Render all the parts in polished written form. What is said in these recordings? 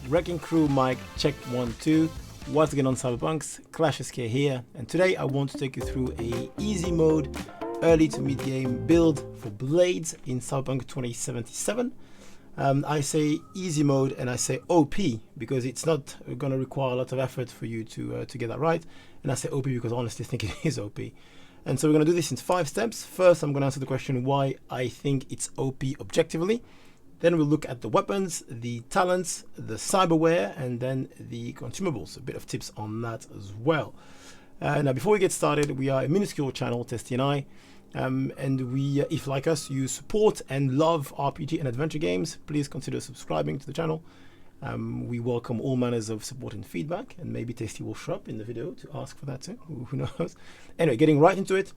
Wrecking Crew mic check 1 2. What's going on, Cyberpunks? Clash SK here, and today I want to take you through a easy mode early to mid game build for blades in Cyberpunk 2077. I say easy mode and I say OP because it's not going to require a lot of effort for you to get that right, and I say OP because I honestly think it is OP. And so we're going to do this in 5 steps. First, I'm going to answer the question why I think it's OP objectively. Then we'll look at the weapons, the talents, the cyberware, and then the consumables. A bit of tips on that as well. Now, before we get started, we are a minuscule channel, Testy and I, and we, if like us, you support and love RPG and adventure games, please consider subscribing to the channel. We welcome all manners of support and feedback, and maybe Tasty will show up in the video to ask for that too. Who knows? Anyway, getting right into it.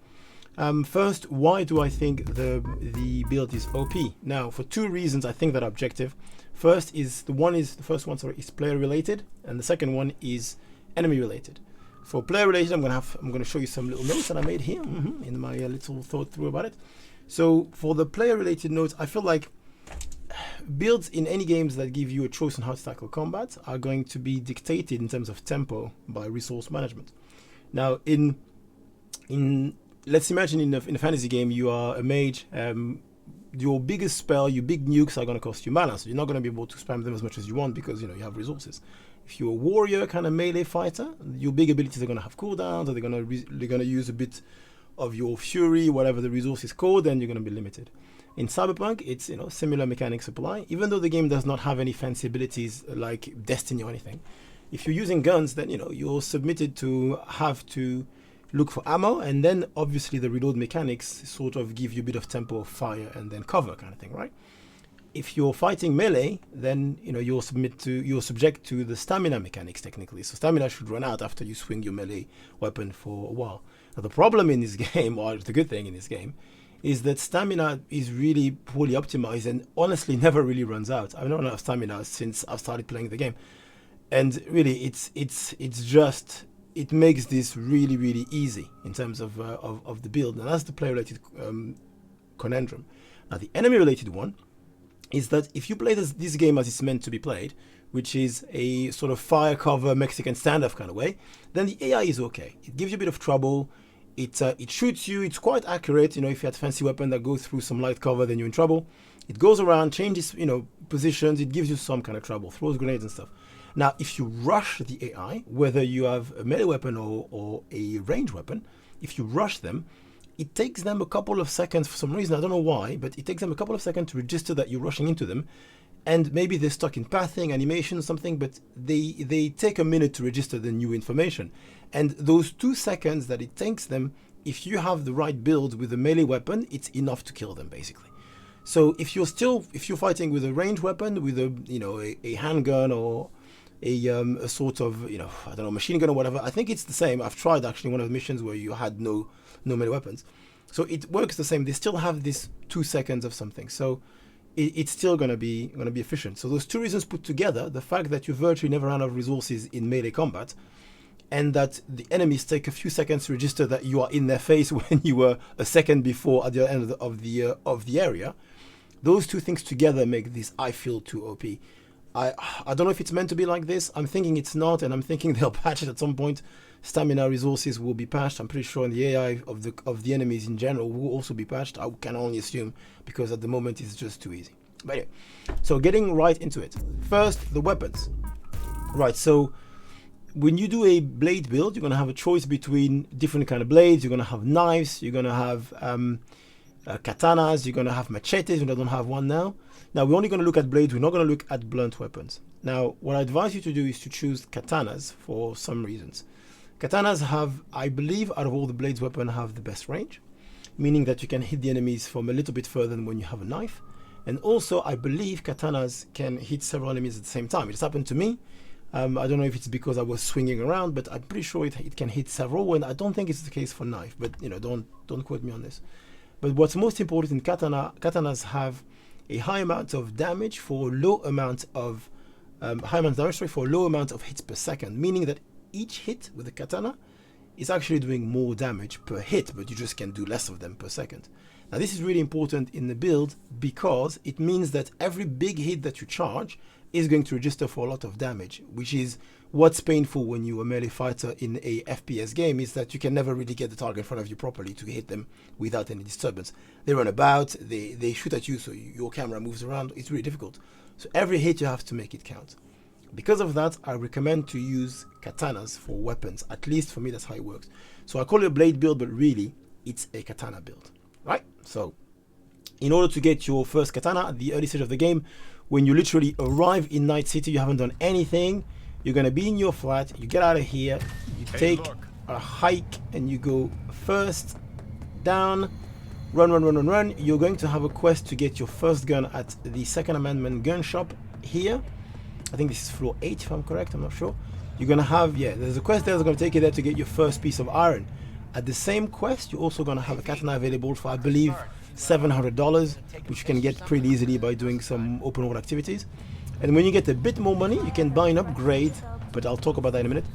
First, why do I think the build is OP? Now, for 2 reasons I think that are objective. First is the first one is player related, and the second one is enemy related. For player related, I'm going to show you some little notes that I made here in my little thought through about it. So for the player related notes, I feel like builds in any games that give you a choice on how to tackle combat are going to be dictated in terms of tempo by resource management. Now, let's imagine in a fantasy game you are a mage. Your biggest spell, your big nukes are going to cost you mana, so you're not going to be able to spam them as much as you want because you have resources. If you're a warrior kind of melee fighter, your big abilities are going to have cooldowns, or they're going to use a bit of your fury, whatever the resource is called, then you're going to be limited. In Cyberpunk, it's similar mechanics apply, even though the game does not have any fancy abilities like Destiny or anything. If you're using guns, then you're submitted to have to look for ammo, and then obviously the reload mechanics sort of give you a bit of tempo of fire and then cover kind of thing, right? If you're fighting melee, then you're subject to the stamina mechanics technically. So stamina should run out after you swing your melee weapon for a while. Now the problem in this game, or the good thing in this game, is that stamina is really poorly optimized and honestly never really runs out. I've not run out of stamina since I've started playing the game, and really it makes this really, really easy in terms of the build. And that's the player-related conundrum. Now, the enemy-related one is that if you play this game as it's meant to be played, which is a sort of fire cover Mexican standoff kind of way, then the AI is okay. It gives you a bit of trouble. It shoots you. It's quite accurate. If you had a fancy weapon that goes through some light cover, then you're in trouble. It goes around, changes positions. It gives you some kind of trouble, throws grenades and stuff. Now, if you rush the AI, whether you have a melee weapon or a ranged weapon, if you rush them, it takes them a couple of seconds for some reason. I don't know why, but it takes them a couple of seconds to register that you're rushing into them. And maybe they're stuck in pathing, animation, or something, but they take a minute to register the new information. And those 2 seconds that it takes them, if you have the right build with a melee weapon, it's enough to kill them, basically. So if you're fighting with a ranged weapon, with a handgun or a sort of I don't know, machine gun or whatever, I think it's the same. I've tried actually one of the missions where you had no melee weapons, so it works the same. They still have this 2 seconds of something, so it's still going to be efficient. So those 2 reasons put together, the fact that you virtually never run out of resources in melee combat, and that the enemies take a few seconds to register that you are in their face when you were a second before at the end of the area, those 2 things together make this, I feel, too OP. I don't know if it's meant to be like this. I'm thinking it's not, and I'm thinking they'll patch it at some point. Stamina resources will be patched. I'm pretty sure, and the AI of the enemies in general will also be patched. I can only assume, because at the moment it's just too easy. But anyway, so getting right into it. First, the weapons. Right, so when you do a blade build, you're going to have a choice between different kind of blades. You're going to have knives. You're going to have katanas. You're going to have machetes. We don't have one now. Now, we're only going to look at blades. We're not going to look at blunt weapons. Now, what I advise you to do is to choose katanas for some reasons. Katanas have, I believe, out of all the blades weapon, have the best range, meaning that you can hit the enemies from a little bit further than when you have a knife. And also, I believe katanas can hit several enemies at the same time. It's happened to me. I don't know if it's because I was swinging around, but I'm pretty sure it can hit several. And I don't think it's the case for knife, but don't quote me on this. But what's most important in katanas have a high amount of damage for low amount of hits per second, meaning that each hit with the katana is actually doing more damage per hit, but you just can do less of them per second. Now this is really important in the build because it means that every big hit that you charge is going to register for a lot of damage, which is what's painful when you're a melee fighter in a FPS game, is that you can never really get the target in front of you properly to hit them without any disturbance. They run about, they shoot at you, so your camera moves around. It's really difficult. So every hit you have to make it count. Because of that, I recommend to use katanas for weapons. At least for me, that's how it works. So I call it a blade build, but really it's a katana build, right? So in order to get your first katana at the early stage of the game, when you literally arrive in Night City, you haven't done anything, you're going to be in your flat, you get out of here, you take a hike and you go first down, run. You're going to have a quest to get your first gun at the Second Amendment gun shop here. I think this is floor 8 if I'm correct, I'm not sure. You're going to have, yeah, there's a quest there that's going to take you there to get your first piece of iron. At the same quest, you're also going to have a katana available for, I believe, $700, which you can get pretty easily by doing some open world activities. And when you get a bit more money, you can buy an upgrade, but I'll talk about that in a minute.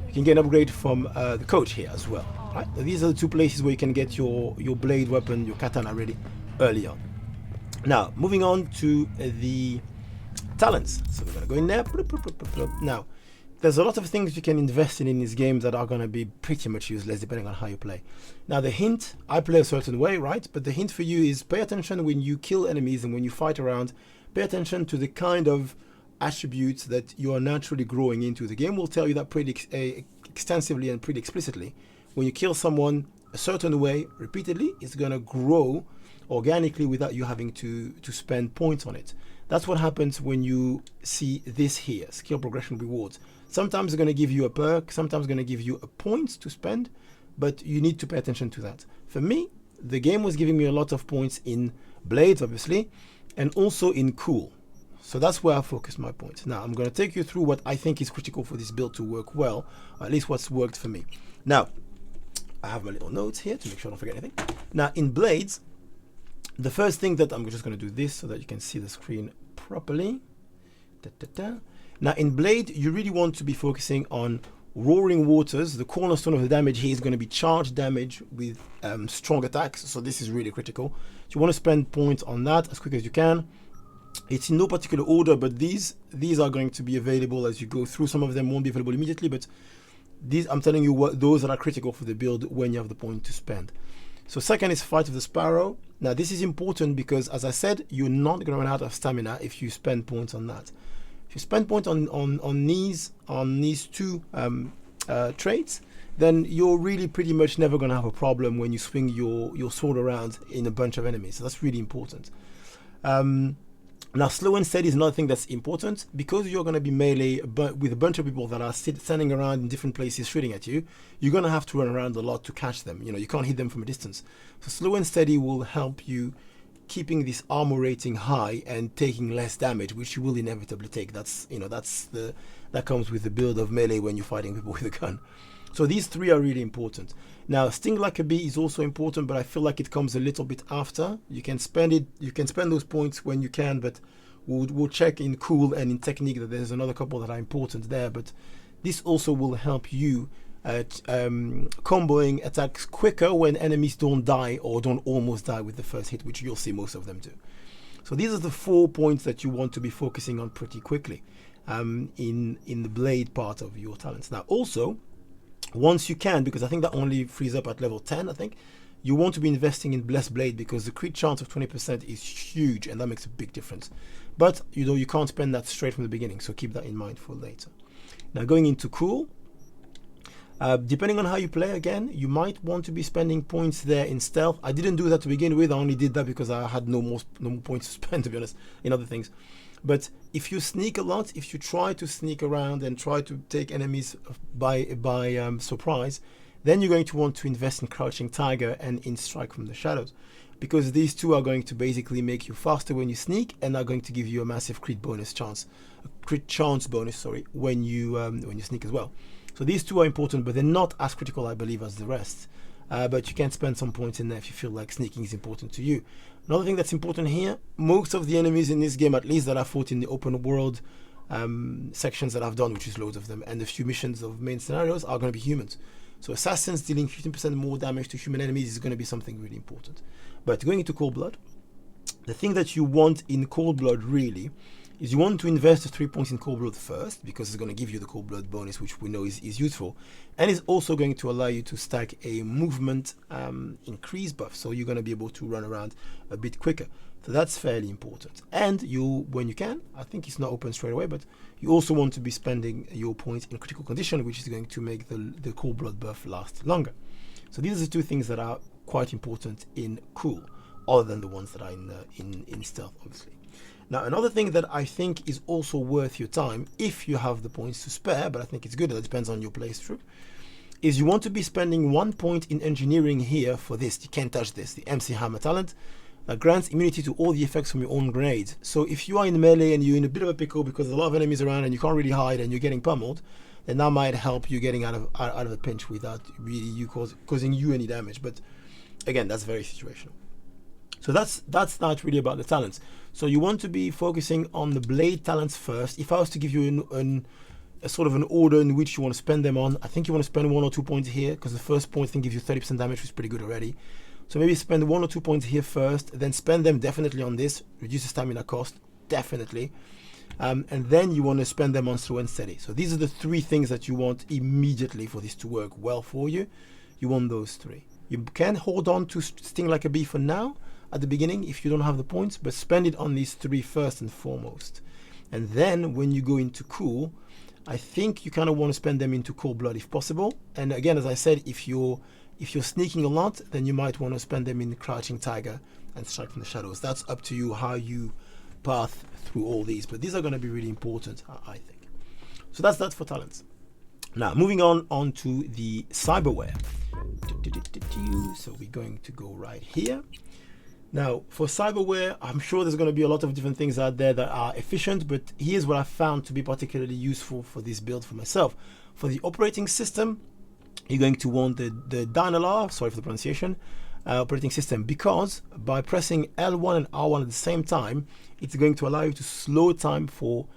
You can get an upgrade from the coach here as well. Right? These are the two places where you can get your blade weapon, your katana, really early on. Now, moving on to the talents. So we're going to go in there. Now, there's a lot of things you can invest in this game that are going to be pretty much useless depending on how you play. Now, the hint, I play a certain way, right? But the hint for you is pay attention when you kill enemies and when you fight around. Pay attention to the kind of attributes that you are naturally growing into. The game will tell you that pretty extensively and pretty explicitly. When you kill someone a certain way repeatedly, it's going to grow organically without you having to spend points on it. That's what happens when you see this here, skill progression rewards. Sometimes it's going to give you a perk, sometimes it's going to give you a point to spend, but you need to pay attention to that. For me, the game was giving me a lot of points in blades, obviously, and also in cool. So that's where I focus my points. Now, I'm going to take you through what I think is critical for this build to work well, or at least what's worked for me. Now, I have my little notes here to make sure I don't forget anything. Now, in blades, the first thing that I'm just going to do this so that you can see the screen properly. Now, in blade, you really want to be focusing on roaring waters. The cornerstone of the damage here is going to be charged damage with strong attacks. So this is really critical. So you want to spend points on that as quick as you can. It's in no particular order, but these are going to be available as you go through. Some of them won't be available immediately, but these, I'm telling you what, those that are critical for the build when you have the point to spend. So second is Fight of the Sparrow. Now this is important because, as I said, you're not going to run out of stamina if you spend points on that. If you spend points on these two traits, then you're really pretty much never going to have a problem when you swing your sword around in a bunch of enemies. So that's really important. Now, slow and steady is another thing that's important. Because you're going to be melee with a bunch of people that are standing around in different places shooting at you, you're going to have to run around a lot to catch them. You know, you can't hit them from a distance. So slow and steady will help you keeping this armor rating high and taking less damage, which you will inevitably take. That comes with the build of melee when you're fighting people with a gun. So these three are really important. Now, Sting Like a Bee is also important, but I feel like it comes a little bit after. You can spend it. You can spend those points when you can, but we'll check in cool and in technique that there's another couple that are important there. But this also will help you at comboing attacks quicker when enemies don't die or don't almost die with the first hit, which you'll see most of them do. So these are the 4 points that you want to be focusing on pretty quickly in the blade part of your talents. Now, also, once you can, because I think that only frees up at level 10, I think, you want to be investing in Blessed Blade because the crit chance of 20% is huge and that makes a big difference. But you can't spend that straight from the beginning, so keep that in mind for later. Now, going into cool, depending on how you play, again, you might want to be spending points there in stealth. I didn't do that to begin with. I only did that because I had no more points to spend, to be honest, in other things. But if you sneak a lot, if you try to sneak around and try to take enemies by surprise, then you're going to want to invest in Crouching Tiger and in Strike from the Shadows, because these two are going to basically make you faster when you sneak and are going to give you a massive crit chance bonus, when you sneak as well. So these two are important, but they're not as critical, I believe, as the rest. But you can spend some points in there if you feel like sneaking is important to you. Another thing that's important here, most of the enemies in this game, at least that I fought in the open world sections that I've done, which is loads of them, and a few missions of main scenarios, are going to be humans. So assassins dealing 15% more damage to human enemies is going to be something really important. But going into Cold Blood, the thing that you want in Cold Blood really is you want to invest the 3 points in cold blood first, because it's going to give you the cold blood bonus, which we know is useful, and it's also going to allow you to stack a movement increase buff, so you're going to be able to run around a bit quicker. So that's fairly important. And you, when you can, I think it's not open straight away, but you also want to be spending your points in critical condition, which is going to make the cold blood buff last longer. So these are the two things that are quite important in cool, other than the ones that are in stealth, obviously. Now, another thing that I think is also worth your time, if you have the points to spare, but I think it's good, that depends on your playthrough, is you want to be spending 1 point in engineering here for this. You can't touch this, the MC Hammer talent that grants immunity to all the effects from your own grenades. So if you are in melee and you're in a bit of a pickle because there's a lot of enemies around and you can't really hide and you're getting pummeled, then that might help you getting out of a pinch without really you causing you any damage. But again, that's very situational. So that's not really about the talents. So you want to be focusing on the blade talents first. If I was to give you a sort of an order in which you want to spend them on, I think you want to spend 1 or 2 points here, because the first point thing gives you 30% damage, which is pretty good already. So maybe spend 1 or 2 points here first, then spend them definitely on this, reduce the stamina cost, definitely. And then you want to spend them on slow and steady. So these are the 3 things that you want immediately for this to work well for you. You want those 3. You can hold on to Sting Like a Bee for now, at the beginning, if you don't have the points, but spend it on these 3 first and foremost. And then when you go into cool, I think you kind of want to spend them into cold blood if possible. And again, as I said, if you're sneaking a lot, then you might want to spend them in crouching tiger and strike from the shadows. That's up to you how you path through all these, but these are going to be really important, I think. So that's that for talents. Now moving on to the cyberware. So we're going to go right here. Now, for cyberware, I'm sure there's going to be a lot of different things out there that are efficient, but here's what I found to be particularly useful for this build for myself. For the operating system, you're going to want the Dynalar, sorry for the pronunciation, operating system, because by pressing L1 and R1 at the same time, it's going to allow you to slow time for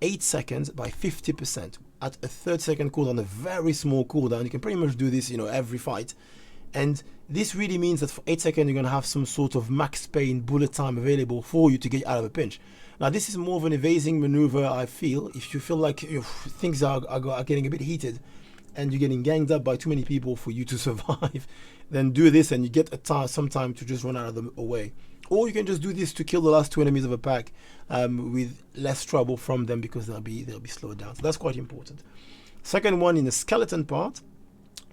8 seconds by 50% at a 30-second cooldown, a very small cooldown. You can pretty much do this, every fight. And this really means that for 8 seconds, you're going to have some sort of max pain bullet time available for you to get out of a pinch. Now, this is more of an evading maneuver, I feel. If you feel like things are getting a bit heated and you're getting ganged up by too many people for you to survive, then do this and you get some time to just run out of the way. Or you can just do this to kill the last 2 enemies of a pack with less trouble from them, because they'll be slowed down. So that's quite important. Second one, in the skeleton part,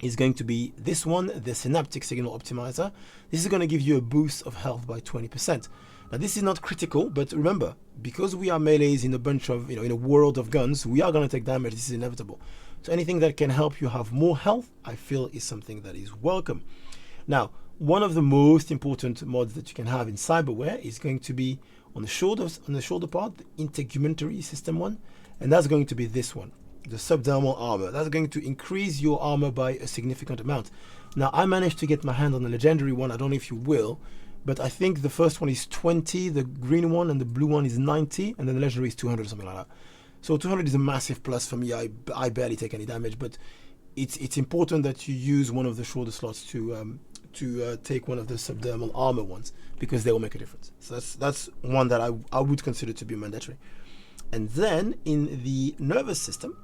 is going to be this one, the Synaptic Signal Optimizer. This is going to give you a boost of health by 20%. Now, this is not critical, but remember, because we are melees in a bunch of, in a world of guns, we are going to take damage. This is inevitable. So anything that can help you have more health, I feel, is something that is welcome. Now, one of the most important mods that you can have in cyberware is going to be on the shoulder part, the integumentary system one, and that's going to be this one, the subdermal armor. That's going to increase your armor by a significant amount. Now, I managed to get my hand on the legendary one. I don't know if you will, but I think the first one is 20, the green one, and the blue one is 90, and then the legendary is 200 or something like that. So 200 is a massive plus for me. I barely take any damage, but it's important that you use one of the shoulder slots to take one of the subdermal armor ones, because they will make a difference. So that's one that I would consider to be mandatory. And then in the nervous system,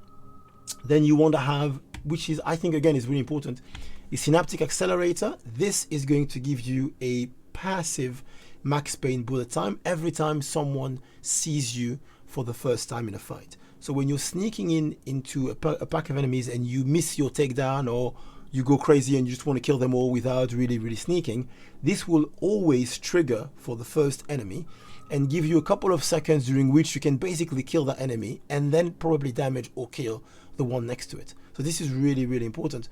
then you want to have, which is, I think, again, is really important, the Synaptic Accelerator. This is going to give you a passive max pain bullet time every time someone sees you for the first time in a fight. So when you're sneaking into a pack of enemies and you miss your takedown, or you go crazy and you just want to kill them all without really sneaking, this will always trigger for the first enemy and give you a couple of seconds during which you can basically kill that enemy and then probably damage or kill the one next to it. So this is really important.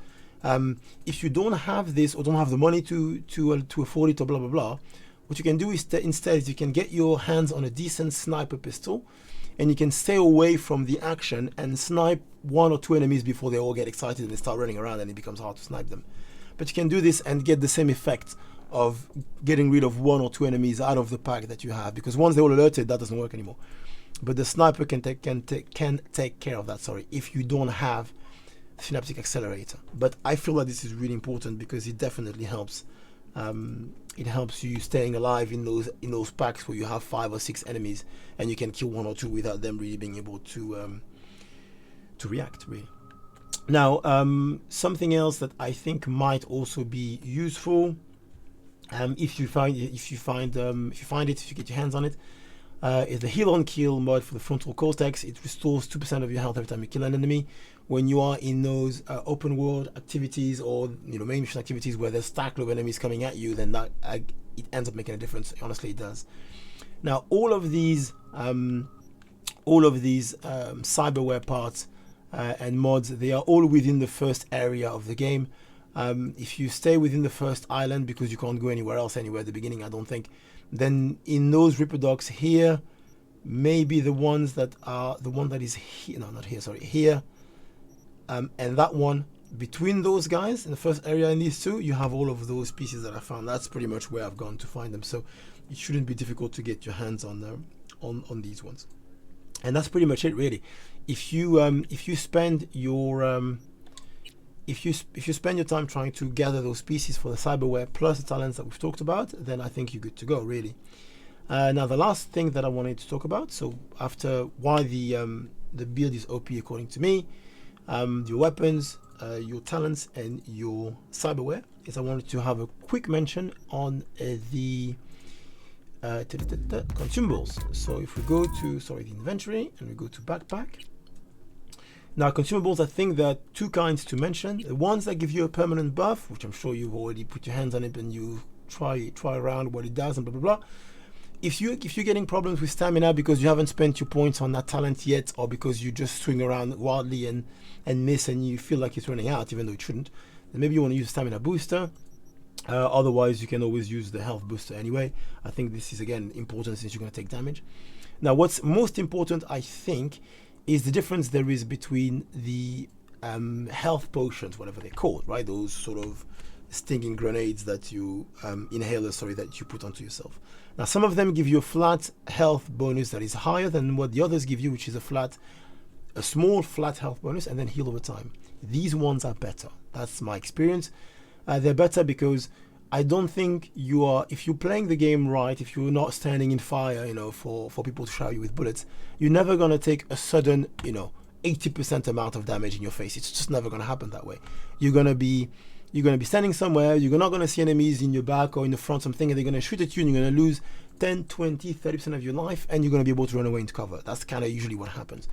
If you don't have this, or don't have the money to afford it, or blah blah blah, what you can do is instead you can get your hands on a decent sniper pistol, and you can stay away from the action and snipe 1 or 2 enemies before they all get excited and they start running around and it becomes hard to snipe them. But you can do this and get the same effect of getting rid of 1 or 2 enemies out of the pack that you have, because once they're all alerted, that doesn't work anymore. But the sniper can take care of that, sorry, if you don't have Synaptic Accelerator. But I feel that this is really important because it definitely helps It helps you staying alive in those packs where you have 5 or 6 enemies and you can kill 1 or 2 without them really being able to react really. Now, something else that I think might also be useful, if you get your hands on it, is the heal on kill mod for the frontal cortex. It restores 2% of your health every time you kill an enemy. When you are in those open world activities or main mission activities where there's stack of enemies coming at you, then that it ends up making a difference. Honestly, it does. Now, all of these cyberware parts and mods, they are all within the first area of the game. If you stay within the first island, because you can't go anywhere else anywhere at the beginning, I don't think, then in those reproducts here, maybe the ones that are the one that is here, no, not here, sorry, here, and that one, between those guys in the first area and these two, you have all of those pieces that I found. That's pretty much where I've gone to find them, so it shouldn't be difficult to get your hands on these ones. And that's pretty much it really. If you spend your time trying to gather those pieces for the cyberware plus the talents that we've talked about, then I think you're good to go really. Now the last thing that I wanted to talk about, so after why the build is OP according to me, your weapons, your talents, and your cyberware, is I wanted to have a quick mention on the consumables. So if we go to the inventory and we go to backpack. Now consumables, I think there are 2 kinds to mention. The ones that give you a permanent buff, which I'm sure you've already put your hands on it and you try around what it does and blah blah blah. If you're getting problems with stamina because you haven't spent your points on that talent yet, or because you just swing around wildly and miss and you feel like it's running out even though it shouldn't, then maybe you want to use a stamina booster. Otherwise you can always use the health booster anyway. I think this is again important since you're going to take damage. Now what's most important, I think, is the difference there is between the health potions, whatever they're called, right? Those sort of stinging grenades that you that you put onto yourself. Now some of them give you a flat health bonus that is higher than what the others give you, which is a small flat health bonus and then heal over time. These ones are better. That's my experience. They're better because I don't think if you're playing the game right, if you're not standing in fire, for people to shower you with bullets, you're never gonna take a sudden, 80% amount of damage in your face. It's just never gonna happen that way. You're gonna be standing somewhere, you're not gonna see enemies in your back or in the front, something, and they're gonna shoot at you and you're gonna lose 10, 20, 30% of your life, and you're gonna be able to run away into cover. That's kind of usually what happens.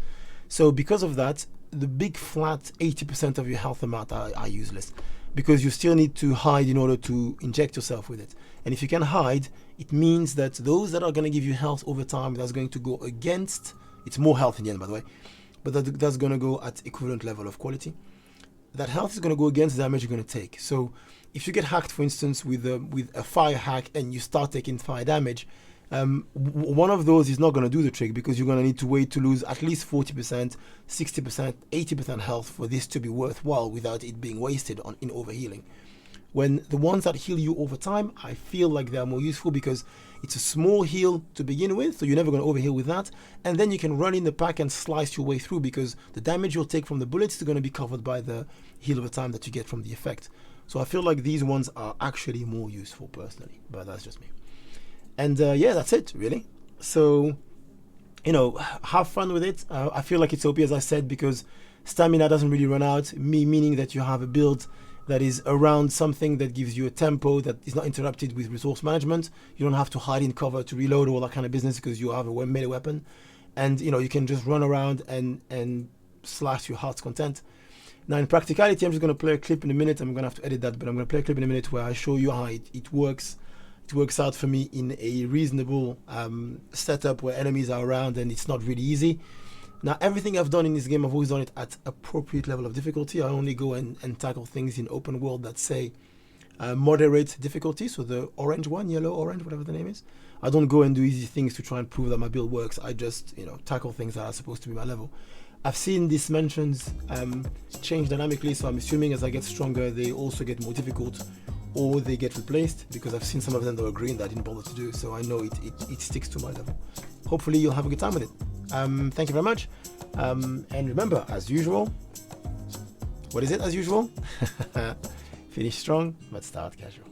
So because of that, the big flat 80% of your health amount are useless, because you still need to hide in order to inject yourself with it. And if you can hide, it means that those that are going to give you health over time, that's going to go against, it's more health in the end by the way, but that's going to go at equivalent level of quality. That health is going to go against the damage you're going to take. So if you get hacked, for instance, with a fire hack and you start taking fire damage, one of those is not going to do the trick, because you're going to need to wait to lose at least 40%, 60%, 80% health for this to be worthwhile without it being wasted in overhealing. When the ones that heal you over time, I feel like they are more useful because it's a small heal to begin with, so you're never going to overheal with that, and then you can run in the pack and slice your way through, because the damage you'll take from the bullets is going to be covered by the heal over time that you get from the effect. So I feel like these ones are actually more useful personally, but that's just me. And yeah, that's it really. So have fun with it. I feel like it's OP, as I said, because stamina doesn't really run out, meaning that you have a build that is around something that gives you a tempo that is not interrupted with resource management. You don't have to hide in cover to reload, all that kind of business, because you have a melee weapon, and you can just run around and slash your heart's content. Now in practicality, I'm just going to play a clip in a minute. I'm going to have to edit that, but I'm going to play a clip in a minute where I show you how it works. It works out for me in a reasonable setup where enemies are around and it's not really easy. Now everything I've done in this game, I've always done it at appropriate level of difficulty. I only go and tackle things in open world that say moderate difficulty, so the orange one, yellow, orange, whatever the name is. I don't go and do easy things to try and prove that my build works. I just tackle things that are supposed to be my level. I've seen these dimensions change dynamically, so I'm assuming as I get stronger they also get more difficult, or they get replaced, because I've seen some of them that were green that I didn't bother to do, so I know it sticks to my level. Hopefully you'll have a good time with it. Thank you very much, and remember, as usual, what is it as usual? Finish strong but start casual.